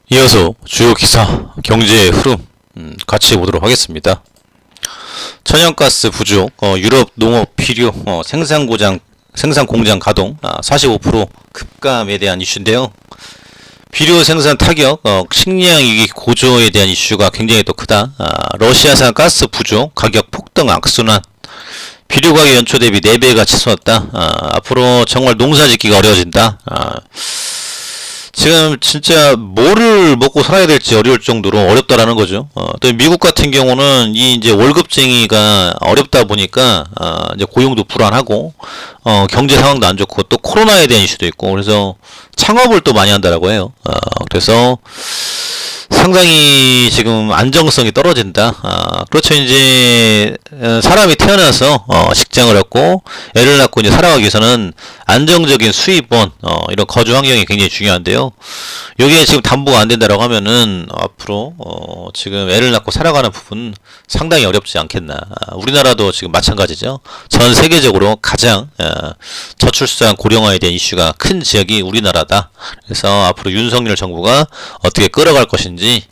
이어서 주요 기사, 경제의 흐름 같이 보도록 하겠습니다. 천연가스 부족, 유럽 농업 필요, 생산 공장 가동 45% 급감에 대한 이슈인데요. 비료 생산 타격, 식량 위기 고조에 대한 이슈가 굉장히 또 크다. 러시아산 가스 부족, 가격 폭등 악순환, 비료 가격 연초 대비 4배가 치솟았다. 앞으로 정말 농사 짓기가 어려워진다. 지금 진짜 뭐를 먹고 살아야 될지 어려울 정도로 어렵다라는 거죠. 또 미국 같은 경우는 이 이제 월급쟁이가 어렵다 보니까 이제 고용도 불안하고 경제 상황도 안 좋고 또 코로나에 대한 이슈도 있고 그래서 창업을 또 많이 한다라고 해요. 그래서 상당히 지금 안정성이 떨어진다. 그렇죠. 이제 사람이 태어나서 직장을 얻고 애를 낳고 이제 살아가기 위해서는 안정적인 수입원, 이런 거주 환경이 굉장히 중요한데요. 여기에 지금 담보가 안 된다라고 하면은 앞으로 지금 애를 낳고 살아가는 부분 상당히 어렵지 않겠나. 우리나라도 지금 마찬가지죠. 전 세계적으로 가장 저출산 고령화에 대한 이슈가 큰 지역이 우리나라다. 그래서 앞으로 윤석열 정부가 어떻게 끌어갈 것인지,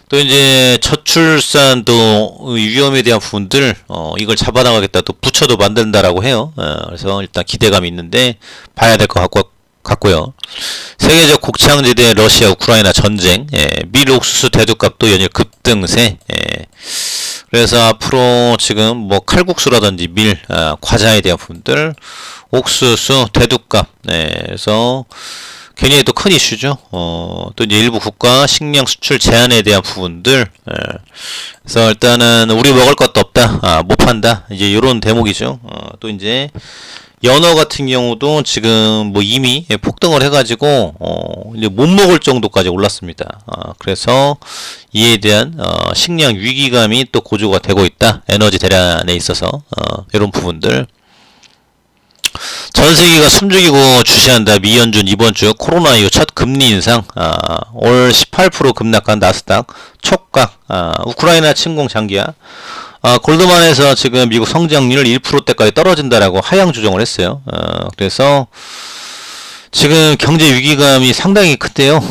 또 이제 저출산 또 위험에 대한 부분들 이걸 잡아나가겠다, 또 부처도 만든다라고 해요. 그래서 일단 기대감이 있는데 봐야 될 것 같고요. 세계적 곡창지대 러시아 우크라이나 전쟁, 밀 옥수수 대두값도 연일 급등세. 그래서 앞으로 지금 뭐 칼국수라든지 밀, 과자에 대한 부분들, 옥수수 대두값, 그래서 굉장히 또 큰 이슈죠. 또 이제 일부 국가 식량 수출 제한에 대한 부분들. 그래서 일단은 우리 먹을 것도 없다, 못 판다. 이제 이런 대목이죠. 또 이제 연어 같은 경우도 지금 뭐 이미 폭등을 해가지고 이제 못 먹을 정도까지 올랐습니다. 그래서 이에 대한 식량 위기감이 또 고조가 되고 있다. 에너지 대란에 있어서 이런 부분들. 전 세계가 숨죽이고 주시한다. 미연준 이번 주 코로나 이후 첫 금리 인상. 올 18% 급락한 나스닥 촉각. 우크라이나 침공 장기화. 골드만에서 지금 미국 성장률 1%대까지 떨어진다라고 하향 조정을 했어요. 그래서 지금 경제 위기감이 상당히 큰데요.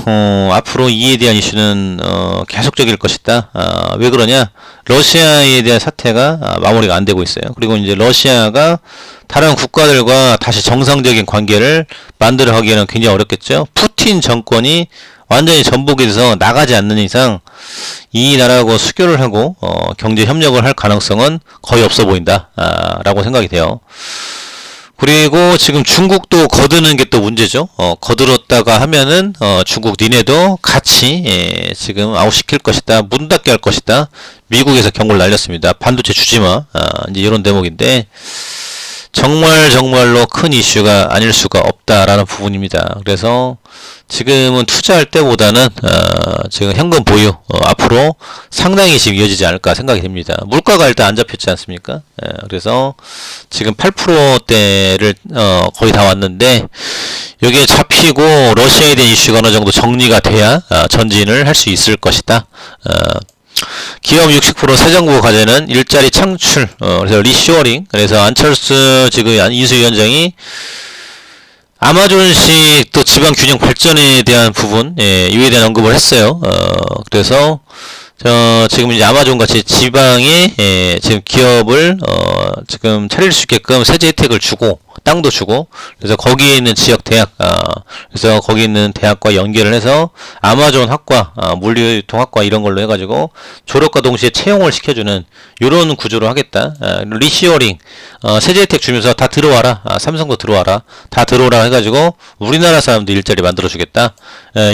앞으로 이에 대한 이슈는 계속적일 것이다. 왜 그러냐? 러시아에 대한 사태가 마무리가 안 되고 있어요. 그리고 이제 러시아가 다른 국가들과 다시 정상적인 관계를 만들어 가기에는 굉장히 어렵겠죠. 푸틴 정권이 완전히 전복해서 나가지 않는 이상 이 나라하고 수교를 하고 경제 협력을 할 가능성은 거의 없어 보인다 라고 생각이 돼요. 그리고 지금 중국도 거드는 게 또 문제죠. 거들었다가 하면은 중국 니네도 같이 지금 아웃시킬 것이다, 문 닫게 할 것이다, 미국에서 경고를 날렸습니다. 반도체 주지마, 이제 이런 대목인데 정말로 큰 이슈가 아닐 수가 없다라는 부분입니다. 그래서 지금은 투자할 때보다는 지금 현금 보유, 앞으로 상당히 지금 이어지지 않을까 생각이 됩니다. 물가가 일단 안 잡혔지 않습니까? 그래서 지금 8%대를 거의 다 왔는데 여기에 잡히고 러시아에 대한 이슈가 어느 정도 정리가 돼야 전진을 할 수 있을 것이다. 기업 60% 새 정부 과제는 일자리 창출, 그래서 리쇼어링. 그래서 안철수 지금 인수위원장이 아마존식 또 지방 균형 발전에 대한 부분, 이에 대한 언급을 했어요. 그래서 지금 이제 아마존 같이 지방에 지금 기업을 지금 차릴 수 있게끔 세제 혜택을 주고 땅도 주고, 그래서 거기에 있는 지역 대학, 그래서 거기 있는 대학과 연계를 해서 아마존 학과, 물류유통학과 이런 걸로 해가지고 졸업과 동시에 채용을 시켜주는 이런 구조로 하겠다. 리시어링, 세제 혜택 주면서 다 들어와라, 삼성도 들어와라, 다 들어오라 해가지고 우리나라 사람들 일자리 만들어주겠다.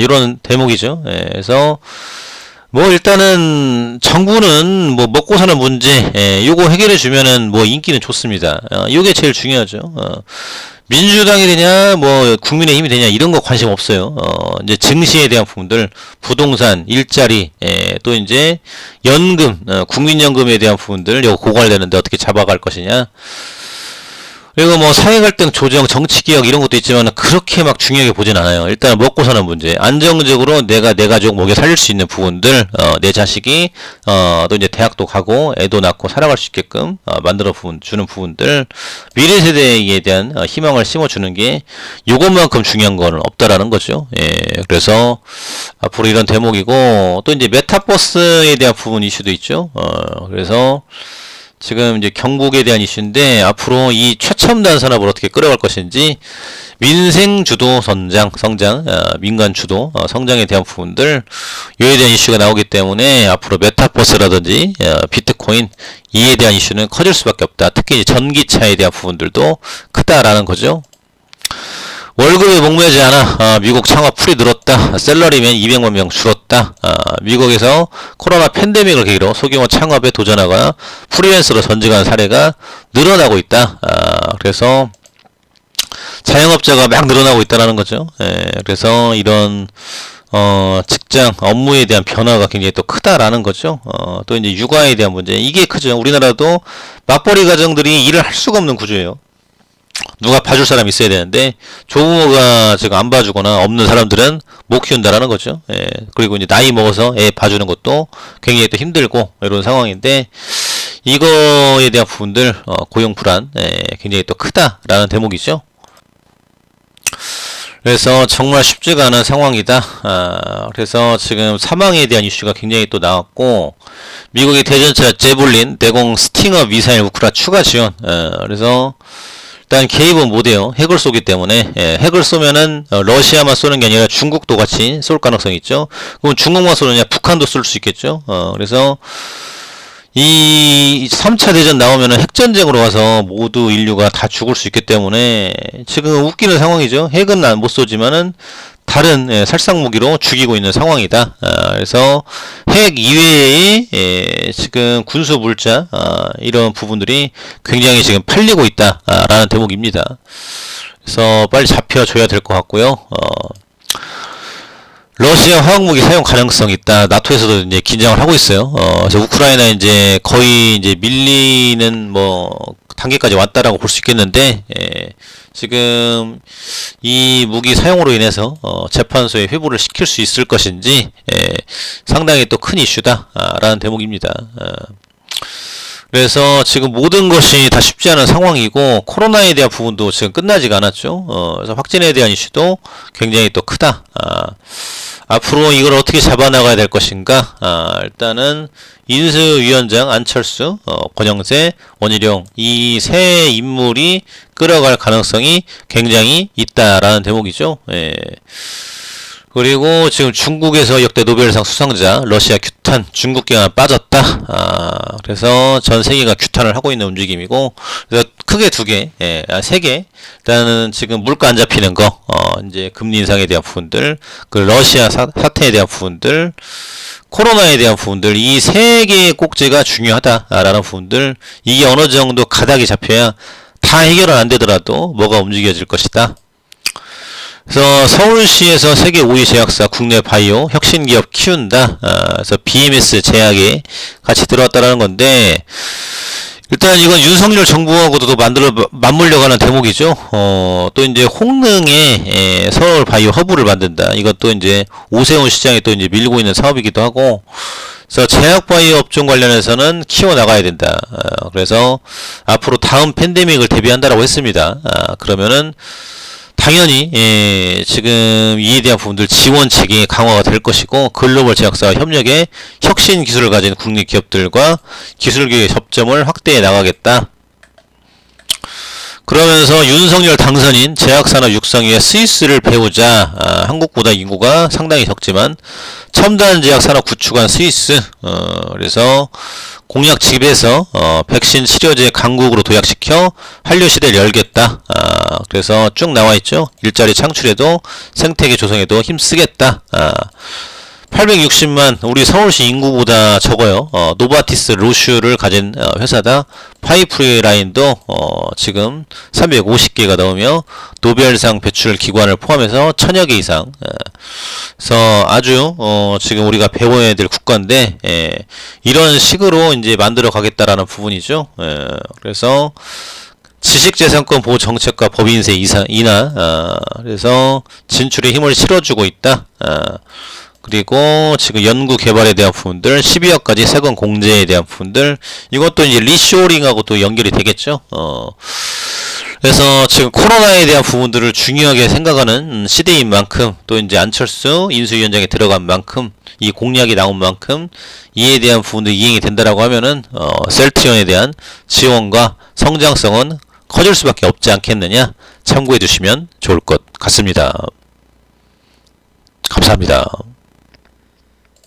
이런 대목이죠. 그래서 뭐 일단은 정부는 뭐 먹고 사는 문제, 요거 해결해 주면은 뭐 인기는 좋습니다. 요게 제일 중요하죠. 민주당이 되냐 뭐 국민의힘이 되냐 이런 거 관심 없어요. 이제 증시에 대한 부분들, 부동산, 일자리, 또 이제 연금, 국민연금에 대한 부분들 요거 고갈되는데 어떻게 잡아갈 것이냐. 그리고 뭐 사회 갈등 조정, 정치 개혁 이런 것도 있지만 그렇게 막 중요하게 보진 않아요. 일단 먹고 사는 문제, 안정적으로 내가 내 가족 먹여 살릴 수 있는 부분들, 내 자식이 또 이제 대학도 가고 애도 낳고 살아갈 수 있게끔 주는 부분들, 미래 세대에 대한 희망을 심어주는 게 요것만큼 중요한 거는 없다라는 거죠. 예, 그래서 앞으로 이런 대목이고, 또 이제 메타버스에 대한 부분 이슈도 있죠. 그래서 지금 이제 경북에 대한 이슈인데, 앞으로 이 최첨단 산업을 어떻게 끌어갈 것인지, 민생 주도 성장, 민간 주도 성장에 대한 부분들, 이에 대한 이슈가 나오기 때문에 앞으로 메타버스라든지 비트코인 이에 대한 이슈는 커질 수밖에 없다. 특히 이제 전기차에 대한 부분들도 크다라는 거죠. 월급에 목매지 않아 미국 창업 풀이 늘었다. 셀러리맨 200만 명 줄었다. 미국에서 코로나 팬데믹을 계기로 소규모 창업에 도전하거나 프리랜서로 전직하는 사례가 늘어나고 있다. 그래서 자영업자가 막 늘어나고 있다는 거죠. 그래서 이런 직장 업무에 대한 변화가 굉장히 또 크다라는 거죠. 또 이제 육아에 대한 문제, 이게 크죠. 우리나라도 맞벌이 가정들이 일을 할 수가 없는 구조예요. 누가 봐줄 사람이 있어야 되는데 조부모가 지금 안 봐주거나 없는 사람들은 못 키운다라는 거죠. 예. 그리고 이제 나이 먹어서 애 봐주는 것도 굉장히 또 힘들고 이런 상황인데, 이거에 대한 부분들 고용 불안 굉장히 또 크다라는 대목이죠. 그래서 정말 쉽지가 않은 상황이다. 그래서 지금 사망에 대한 이슈가 굉장히 또 나왔고, 미국의 대전차 제블린, 대공 스팅어 미사일 우크라 추가 지원. 그래서 일단 개입은 못해요. 핵을 쏘기 때문에. 핵을 쏘면은 러시아만 쏘는 게 아니라 중국도 같이 쏠 가능성이 있죠. 그럼 중국만 쏘느냐, 북한도 쏠 수 있겠죠. 그래서 이 3차 대전 나오면은 핵전쟁으로 가서 모두 인류가 다 죽을 수 있기 때문에 지금 웃기는 상황이죠. 핵은 못 쏘지만은 다른 살상 무기로 죽이고 있는 상황이다. 그래서 핵 이외에 지금 군수 물자 이런 부분들이 굉장히 지금 팔리고 있다라는 대목입니다. 그래서 빨리 잡혀줘야 될 것 같고요. 러시아 화학무기 사용 가능성 있다. 나토에서도 이제 긴장을 하고 있어요. 그래서 우크라이나 이제 거의 이제 밀리는 단계까지 왔다라고 볼 수 있겠는데, 지금 이 무기 사용으로 인해서 재판소에 회부를 시킬 수 있을 것인지 상당히 또 큰 이슈다라는 대목입니다. 그래서 지금 모든 것이 다 쉽지 않은 상황이고, 코로나에 대한 부분도 지금 끝나지가 않았죠. 그래서 확진에 대한 이슈도 굉장히 또 크다. 앞으로 이걸 어떻게 잡아나가야 될 것인가. 일단은 인수위원장 안철수, 권영세, 원희룡 이 세 인물이 끌어갈 가능성이 굉장히 있다라는 대목이죠. 그리고 지금 중국에서 역대 노벨상 수상자 러시아 규탄, 중국 경안 빠졌다. 그래서 전 세계가 규탄을 하고 있는 움직임이고, 그래서 크게 세 개. 일단은 지금 물가 안 잡히는 거, 이제 금리 인상에 대한 부분들, 그 러시아 사태에 대한 부분들, 코로나에 대한 부분들, 이 세 개의 꼭지가 중요하다라는 부분들, 이게 어느 정도 가닥이 잡혀야 다 해결은 안 되더라도 뭐가 움직여질 것이다. 그래서 서울시에서 세계 5위 제약사 국내 바이오 혁신기업 키운다. 그래서 BMS 제약에 같이 들어왔다라는 건데, 일단 이건 윤석열 정부하고도 맞물려가는 대목이죠. 또 이제 홍릉에 서울 바이오 허브를 만든다. 이것도 이제 오세훈 시장이 또 이제 밀고 있는 사업이기도 하고, 그래서 제약 바이오 업종 관련해서는 키워나가야 된다. 그래서 앞으로 다음 팬데믹을 대비한다라고 했습니다. 그러면은 당연히 지금 이에 대한 부분들 지원책이 강화가 될 것이고, 글로벌 제약사와 협력해 혁신 기술을 가진 국내 기업들과 기술기회 접점을 확대해 나가겠다. 그러면서 윤석열 당선인 제약산업 육성위에 스위스를 배우자. 한국보다 인구가 상당히 적지만 첨단 제약산업 구축한 스위스. 그래서 공약 집에서 백신 치료제 강국으로 도약시켜 한류시대를 열겠다. 그래서 쭉 나와있죠. 일자리 창출에도 생태계 조성에도 힘쓰겠다. 860만, 우리 서울시 인구보다 적어요. 노바티스 로슈를 가진 회사다. 파이프라인도 지금 350개가 넘으며 노벨상 배출 기관을 포함해서 1000여 개 이상. 그래서 아주 지금 우리가 배워야 될 국가인데, 이런 식으로 이제 만들어 가겠다라는 부분이죠. 그래서 지식재산권 보호 정책과 법인세 인하, 그래서 진출에 힘을 실어주고 있다. 그리고 지금 연구 개발에 대한 부분들, 12억까지 세금 공제에 대한 부분들, 이것도 이제 리쇼링하고 또 연결이 되겠죠. 그래서 지금 코로나에 대한 부분들을 중요하게 생각하는 시대인 만큼, 또 이제 안철수 인수위원장에 들어간 만큼, 이 공약이 나온 만큼 이에 대한 부분도 이행이 된다라고 하면은 셀트리온에 대한 지원과 성장성은 커질 수밖에 없지 않겠느냐, 참고해 주시면 좋을 것 같습니다. 감사합니다.